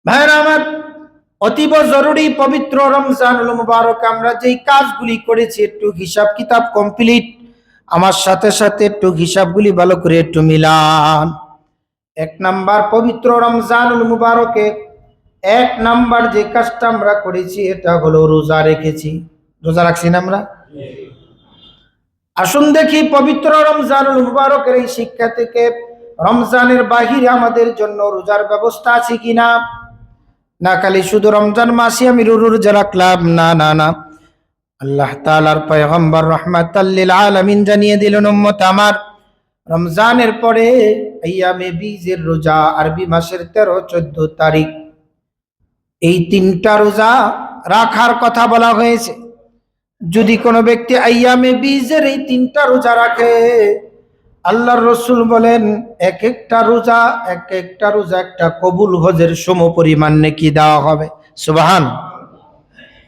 ভাইরা আমার, অতীব জরুরি পবিত্র রমজানুল মুবারক আমরা যেই কাজগুলি করেছি একটু হিসাব কিতাব কমপ্লিট। আমার সাথে সাথে একটু হিসাবগুলি ভালো করে একটু মিলান। এক নাম্বার, পবিত্র রমজানুল মুবারকে এক নাম্বার যে কাজটা আমরা করেছি এটা হলো রোজা রেখেছি। রোজা রাখছি না আমরা? আসুন দেখি পবিত্র রমজানুল মুবারকের এই শিক্ষা থেকে রমজানের বাহিরে আমাদের জন্য রোজার ব্যবস্থা আছে কিনা। না খালি শুধু রমজান মাসে আমি রোজা রাখলাম, না না না, আল্লাহ তাআলার পয়গম্বর রাহমাতাল লিল আলামিন জানিয়ে দিলেন, উম্মত আমার, রমজানের পরে আইয়ামে বীজের রোজা, আরবি মাসের 13-14 তারিখ, এই তিনটা রোজা রাখার কথা বলা হয়েছে। যদি কোনো ব্যক্তি আইয়ামে বীজের এই তিনটা রোজা রাখে, আল্লাহর রসুল বলেন এক একটা রোজা একটা কবুল হজের সম পরিমাণ নেকি দেওয়া হবে। সুবহান।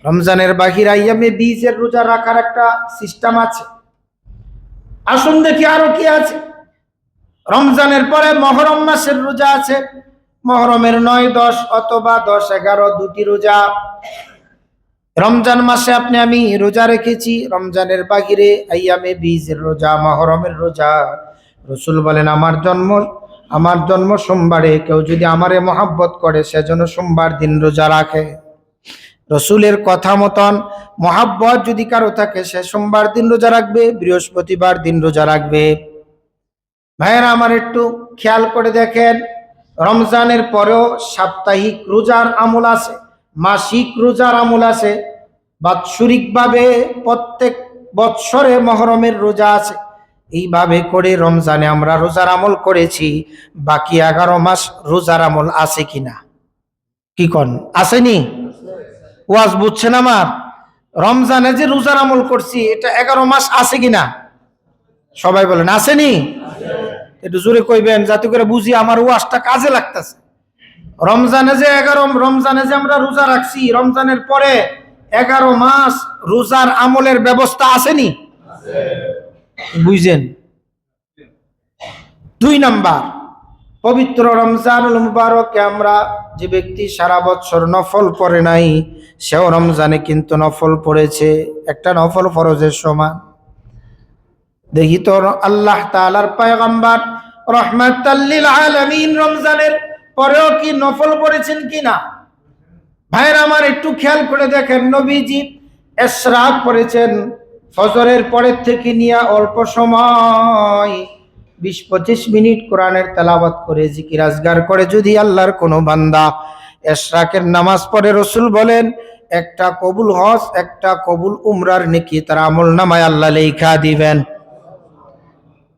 রমজানের বাহির আইয়ামে বীজের রোজা রাখার একটা সিস্টেম আছে। আসুন দেখি আরো কি আছে। রমজানের পরে মহরম মাসের রোজা আছে। মহরমের 9-10 অথবা 10-11 দুটি রোজা রমজান মাসে আমি রোজা রেখেছি। রমজানের বাহিরে আইয়ামে বীজের রোজা, মহরমের রোজা। রসুল বলেন আমার জন্ম সোমবারে কেউ যদি আমারে মহাব্বত করে সেজন্য সোমবার দিন রোজা রাখে। রসুলের কথা মতন মহাব্বত যদি কারো থাকে সে সোমবার দিন রোজা রাখবে, বৃহস্পতিবার দিন রোজা রাখবে। ভাইয়েরা আমার, একটু খেয়াল করে দেখেন, রমজানের পরেও সাপ্তাহিক রোজার আমল আছে, মাসিক রোজার আমল আছে, বাৎসরিকভাবে প্রত্যেক বৎসরে মহরমের রোজা আছে। এইভাবে করে রমজানে আমরা রোজার আমল করেছি। বাকি 11 মাস রোজার আমল আছে কিনা, কি কন? আসেনি? ওয়াজ বুঝছেন আমার? রমজানে যে রোজার আমল করছি এটা 11 মাস আছে কিনা সবাই বলেন আসেনি? একটু জোরে কইবেন যাতে করে বুঝি আমার ওয়াজটা কাজে লাগতেছে। রমজানে যে আমরা রোজা রাখছি, রমজানের পরে 11 মাস রোজার আমলের ব্যবস্থা আসেনি? বুঝছেন? 2 নাম্বার, পবিত্র রমজানুল মুবারকে আমরা যে ব্যক্তি সারা বছর নফল পড়ে নাই, সেও রমজানে কিন্তু নফল পড়েছে, একটা নফল ফরজের সমান। দেখি তো আল্লাহ তাআলার পয়গম্বর রাহমাতাল লিল আলামিন রমজানের পরেও কি নফল পড়েছেন কিনা। ভাইরা আমার, একটু খেয়াল করে দেখেন, নবীজি ইশরাক পড়েছেন ফজরের পরের থেকে নিয়ে অল্প সময় 20-25 মিনিট কোরআনের তেলাওয়াত করে জিকির আজগার করে যদি আল্লাহর কোনো বান্দা ইশরাকের নামাজ পড়ে, রসুল বলেন একটা কবুল হজ, একটা কবুল উমরার নেকি তার আমল নামায় আল্লাহ লেখা দিবেন।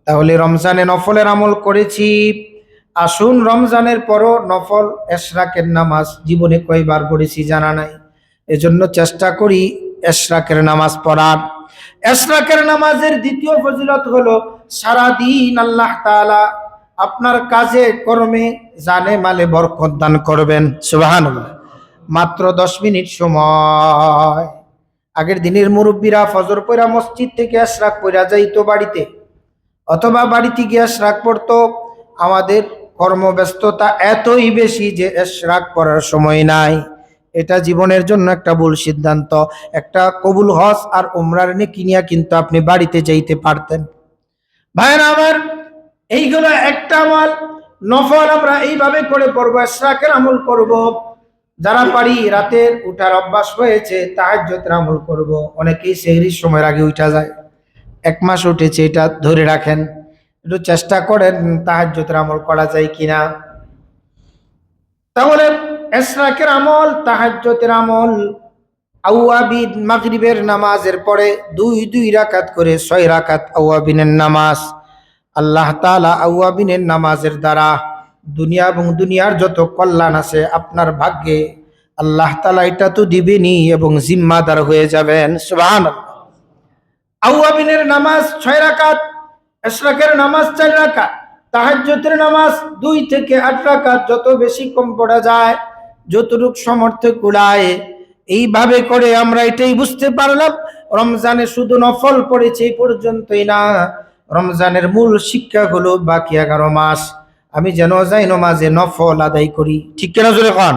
তাহলে রমজানে নফলের আমল করেছি। আসুন, রমজানের পরও নফল ইশরাকের নামাজ জীবনে কয়বার পড়েছি জানা নাই, এজন্য চেষ্টা করি ইশরাকের নামাজ পড়ার। ইশরাকের নামাজের দ্বিতীয় ফজিলত হলো সারাদিন আল্লাহ তাআলা আপনার কাজে কর্মে জানে মালে বরকত দান করবেন। সুবহানাল্লাহ। মাত্র 10 মিনিট সময়। আগের দিনের মুরব্বীরা ফজর পড়া মসজিদ থেকে ইশরাক পড়া যাইতো বাড়িতে, অথবা বাড়িতে গিয়ে ইশরাক পড়তো। আমাদের কর্মব্যস্ততা এতই বেশি যে ইশরাক পড়ার সময় নাই। এটা জীবনের জন্য একটা ভুল সিদ্ধান্ত। একটা কবুল হজ আর উমরার নেকি নিয়ে কিন্তু আপনি বাড়িতে যাইতে পারতেন। ভাইরা আমার, এইগুলো একটা আমল, নফল আমরা এইভাবে করে পড়বো, ইশরাকের আমল করব। যারা পারি রাতের উঠার অভ্যাস হয়েছে তাহাজ্জুদের আমল করব। অনেকেই সেহরির সময়ের আগে উঠা যায়, 1 মাস উঠেছে, এটা ধরে রাখেন, একটু চেষ্টা করেন তাহাজ্জুদের আমল করা যায় কিনা। তাহলে ইশরাকের আমল, তাহাজ্জুদের আমল, আওয়াবিন মাগরিবের নামাজের পরে 2 রাকাত করে 6 রাকাত আওয়াবিনের নামাজ। আল্লাহ তাআলা আওয়াবিনের নামাজের দ্বারা দুনিয়া এবং দুনিয়ার যত কল্যাণ আছে আপনার ভাগ্যে আল্লাহ তাআলা এটা তো দিবেনই এবং জিম্মাদার হয়ে যাবেন। সুবহানাল্লাহ। আওয়াবিনের নামাজ 6 রাকাত, ইশরাকের নামাজ 4 রাকাত, তাহাজ্জুদের নামাজ 2 থেকে 8 রাকাত, যত বেশি কম পড়া যায়, যতটুক সামর্থ্য কুলায়। এইভাবে করে আমরা এটাই বুঝতে পারলাম রমজানে শুধু নফল পড়েছে এই পর্যন্তই না, রমজানের মূল শিক্ষা হলো বাকি 11 মাস আমি যেন যাই নামাজে নফল আদায় করি। ঠিক কিনা জোরে খান?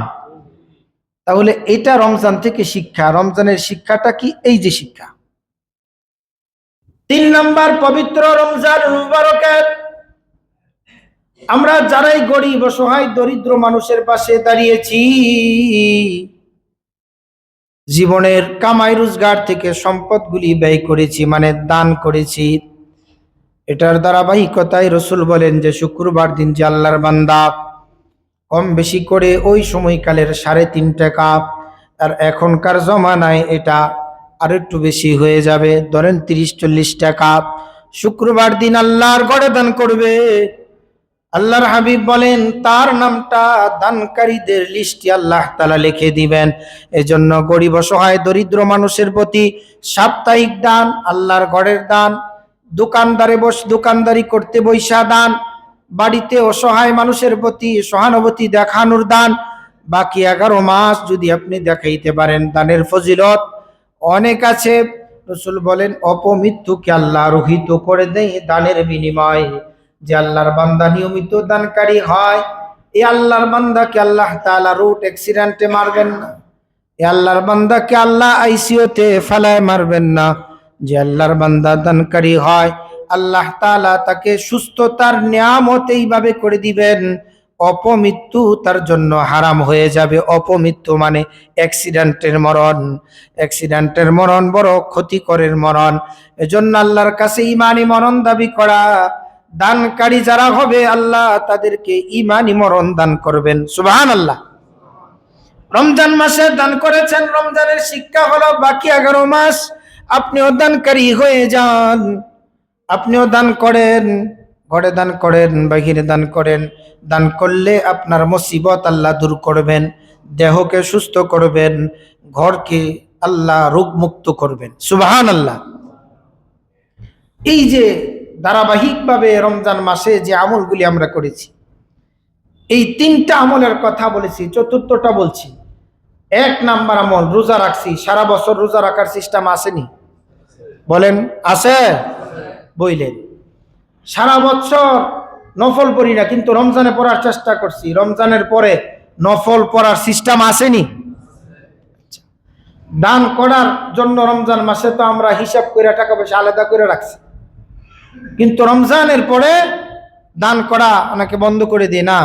তাহলে এটা রমজান থেকে শিক্ষা। রমজানের শিক্ষাটা কি? এই যে শিক্ষা। 3 নাম্বার, পবিত্র রমজান মুবারকে আমরা যারাই গরিব অসহায় দরিদ্র মানুষের পাশে দাঁড়িয়েছি, জীবনের কামাই রোজগার থেকে সম্পদগুলি ব্যয় করেছি, মানে দান করেছি, এটার ধারাবাহিকতায় রসুল বলেন যে শুক্রবার দিন যে আল্লাহর বান্দা কম বেশি করে ওই সময়কালের 3.5 টাকা, আর এখনকার জমানায় এটা আর একটু বেশি হয়ে যাবে, ধরেন 30-40 টাকা, শুক্রবার দিন আল্লাহর ঘরে দান করবে। আল্লাহর হাবিব বলেন তার নামটা দানকারীদের লিস্টে আল্লাহ তাআলা লিখে দিবেন। এজন্য গরিব অসহায় দরিদ্র মানুষের প্রতি সাপ্তাহিক দান, আল্লাহর ঘরের দান, দোকানদারি করতে বৈশা দান, বাড়িতে অসহায় মানুষের প্রতি সহানুভূতি দেখানোর দান, বাকি 11 মাস যদি আপনি দেখাইতে পারেন, দানের ফজিলত অনেক আছে। রাসূল বলেন অপমৃত্যুকে আল্লাহ রহিত করে দেয় দানের বিনিময়। যে আল্লাহর বান্দা নিয়মিত দানকারী হয়, এই আল্লাহর বান্দাকে আল্লাহ তাআলা রোড অ্যাক্সিডেন্টে মারবেন না, এই আল্লাহর বান্দাকে আল্লাহ আইসিইউতে ফেলায় মারবেন না। যে আল্লাহর বান্দা দানকারী হয়, আল্লাহ তাআলা তাকে সুস্থতার নিয়ামত এইভাবে করে দিবেন, অপমৃত্যু তার জন্য হারাম হয়ে যাবে। অপমৃত্যু মানে অ্যাক্সিডেন্টের মরণ। অ্যাক্সিডেন্টের মরণ বড় ক্ষতিকরের মরণ। এজন্য আল্লাহর কাছে ঈমানি মরণ দাবি করা, দানকারী যারা হবে আল্লাহ তাদেরকে ঈমানি মরণ দান করবেন। সুবহানাল্লাহ। রমজান মাসে দান করেছেন, রমজানের শিক্ষা হলো বাকি 11 মাস আপনিও দানকারী হয়ে যান। আপনিও দান করেন, ঘরে দান করেন, বাহিরে দান করেন। দান করলে আপনার মুসিবত আল্লাহ দূর করবেন, দেহকে সুস্থ করবেন, ঘরকে আল্লাহ রোগমুক্ত করবেন। সুবহানাল্লাহ। এই যে ধারাবাহিকভাবে রমজান মাসে যে আমলগুলি আমরা করেছি, এই 3টা আমলের কথা বলেছি, 4টা বলছি। 1 নাম্বার আমল রোজা রাখছি। সারা বছর রোজা রাখার সিস্টেম আসেনি? বলেন আছে? বইলেন সারা বছর নফল পড়ি না, কিন্তু রমজানে পড়ার চেষ্টা করছি। রমজানের পরে নফল পড়ার সিস্টেম আসেনি? দান করার জন্য রমজান মাসে তো আমরা হিসাব করে টাকা পয়সা আলাদা করে রাখছি, কিন্তু রমজানের পরে দান করা অনেকে বন্ধ করে দিয়ে না।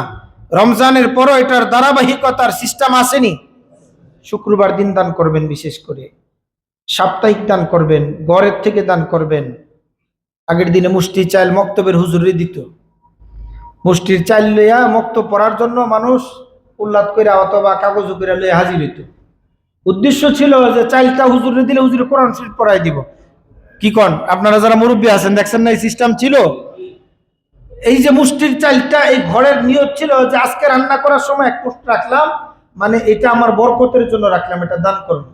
রমজানের পরও এটার ধারাবাহিকতার সিস্টেম আসেনি। শুক্রবার দিন দান করবেন, বিশেষ করে সাপ্তাহিক দান করবেন, ঘরের থেকে দান করবেন। আগের দিনে মুষ্টি চাল মক্তবের হুজুরে দিত, মুষ্টির চাল লইয়া মক্তব পড়ার জন্য মানুষ উল্লাদ করে অথবা কাগজ করে লইয়া হাজির হইত। উদ্দেশ্য ছিল যে চাইলটা হুজুরে দিলে হুজুরে কোরআন শরীফ পড়াই দিব। কি কন আপনারা যারা মুরব্বী আছেন, দেখছেন না এই সিস্টেম ছিল? এই যে মুষ্টির চালটা, এই ঘরের নিয়ত ছিল যে আজকে রান্না করার সময় 1 মুষ্টি রাখলাম, মানে এটা আমার বরকতের জন্য রাখলাম, এটা দান করব।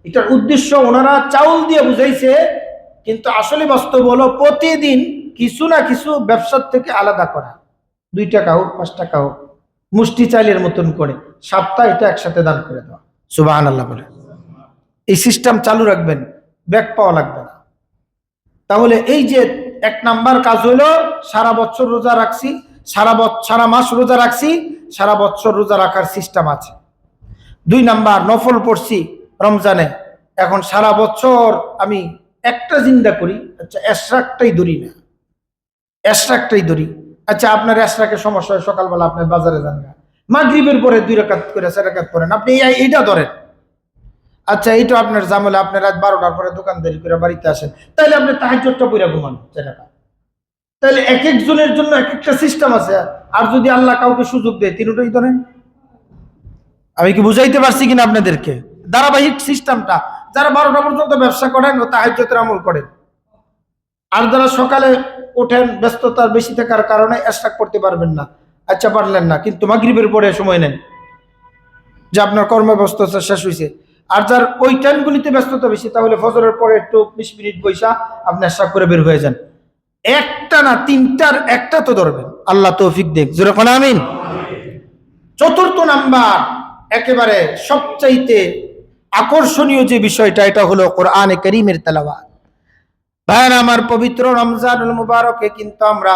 এটার উদ্দেশ্য ওনারা চাউল দিয়ে বুঝাইছে, কিন্তু আসলে বাস্তব হলো প্রতিদিন কিছু না কিছু ব্যবসার থেকে আলাদা করা, 2 টাকা হোক 5 টাকা হোক, মুষ্টি চাইলের মতন করে সপ্তাহে এটা একসাথে দান করে দেওয়া। সুবহানাল্লাহ বলে এই সিস্টেম চালু রাখবেন, ব্যাক পাওয়া লাগবে না। তাহলে এই যে 1 নাম্বার কাজ হলো সারা বছর রোজা রাখছি, সারা মাস রোজা রাখছি, সারা বছর রোজা রাখার সিস্টেম আছে। 2 নাম্বার নফল পড়ছি রমজানে, এখন সারা বছর আমি একটা জিন্দা করি, আচ্ছা এশরাকটাই ধরি না, এশরাকটাই ধরি। আচ্ছা আপনার এশরাকের সমস্যা হয়, সকালবেলা আপনি বাজারে যান না, মাগরিবের পরে 2 রাকাত করে 4 রাকাত পড়েন, আপনি এইটা ধরেন। আচ্ছা এইটা আপনার জামেলা, আপনি রাত 12টার পরে দোকানদারি করে বাড়িতে আসেন, তাহলে আপনি তাহাজ্জুদটা পড়ে ঘুমান 4 রাকাত। তাহলে এক একজনের জন্য এক একটা সিস্টেম আছে। আর যদি আল্লাহ কাউকে সুযোগ দেয়, 3টাই ধরেন। আমি কি বুঝাইতে পারছি কিনা আপনাদেরকে? ধারাবাহিক সিস্টেমটা, যারা 12টা পর্যন্ত ব্যবসা করেন ও তাহাজ্জুদের আমল করেন, আর যারা সকালে ওঠেন ব্যস্ততার বেশি থাকার কারণে এশরাক করতে পারবেন না, আচ্ছা পারলেন না, কিন্তু মাগরিবের পরে সময় নেন যে আপনার কর্মব্যস্ততা শেষ হয়েছে। আর যার ওই টাইমগুলিতে ব্যস্ততা বেশি, তাহলে ফজরের পরে একটু 20 মিনিট বৈশা আপনি এশরাক করে বের হয়ে যান। একটা না 3টার একটা তো ধরবেন, আল্লাহ তৌফিক দেখ, জোরে কোন আমিন। 4র্থ নাম্বার, একেবারে সবচাইতে আকর্ষণীয় যে বিষয়টা, এটা হলো কোরআনে কারীমের তেলাওয়াত। ভাইয়ের আমার, পবিত্র রমজানুল মুবারকে কিন্তু আমরা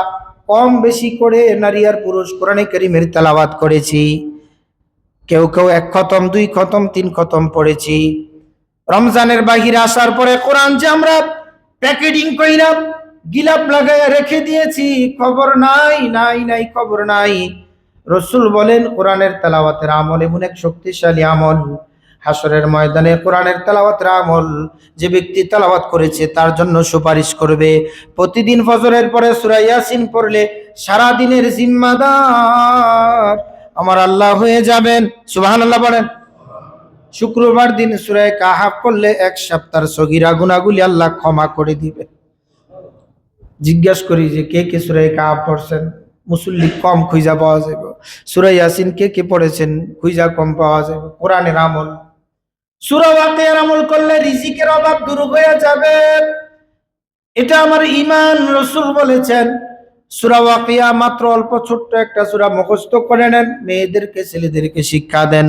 কম বেশি করে নারী আর পুরুষ কোরআনে কারীমের তেলাওয়াত করেছি। কেউ কেউ 1 খতম 2 খতম 3 খতম পড়েছি। রমজানের বাহিরে আসার পরে কোরআন যে আমরা প্যাকেটিং কইরা গিলাপ লাগায় রেখে দিয়েছি, খবর নাই নাই নাই খবর নাই। রসুল বলেন কোরআনের তেলাওয়াতের আমল এমন এক শক্তিশালী আমল, হাসরের ময়দানে কোরআনের তেলাওয়াতের আমল যে ব্যক্তি তেলাওয়াত করেছে তার জন্য সুপারিশ করবে। প্রতিদিন ফজরের পরে সূরা ইয়াসিন পড়লে সারা দিনের জিম্মাদার আমার আল্লাহ হয়ে যাবেন। সুবহানাল্লাহ বলেন। শুক্রবার দিন সূরা কাহাফ পড়লে 1 সপ্তাহের সগীরা গুনাহগুলি আল্লাহ ক্ষমা করে দিবে। জিজ্ঞাসা করি যে কে কে সূরা কাহাফ পড়ছেন? মুসল্লি কম খুঁজা পাওয়া যাবে। সূরা ইয়াসিন কে কে পড়েছেন? খুঁজা কম পাওয়া যাবে। কোরআনের আমল, সূরা ওয়াকিয়ার আমল করলে রিজিকের অভাব দূর হয়ে যাবে। এটা আমার ঈমান। রাসূল বলেছেন সূরা ওয়াকিয়া মাত্র অল্প ছোট্ট একটা সূরা মুখস্থ করে নেন, মেয়েদেরকে ছেলেদেরকে শিক্ষা দেন।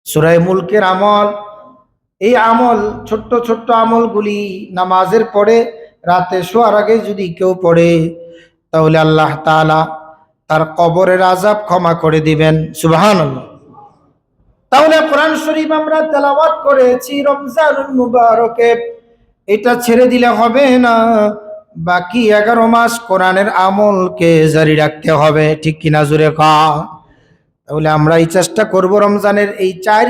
সূরা মুলকের আমল, এই আমল ছোট্ট ছোট্ট আমলগুলি নামাজের পরে রাতে শোয়ার আগে যদি কেউ পড়ে তাহলে আল্লাহ তাআলা তার কবরের আযাব ক্ষমা করে দিবেন। সুবহানাল্লাহ। তাহলে কোরআন শরীফ আমরা তেলাওয়াত করেছি রমজানুল মুবারকে, এটা ছেড়ে দিলে হবে না। বাকি 11 মাস কোরআনের আমলকে জারি রাখতে হবে, ঠিক কিনা জোরে কও। তাহলে আমরা এই চেষ্টা করব রমজানের এই 4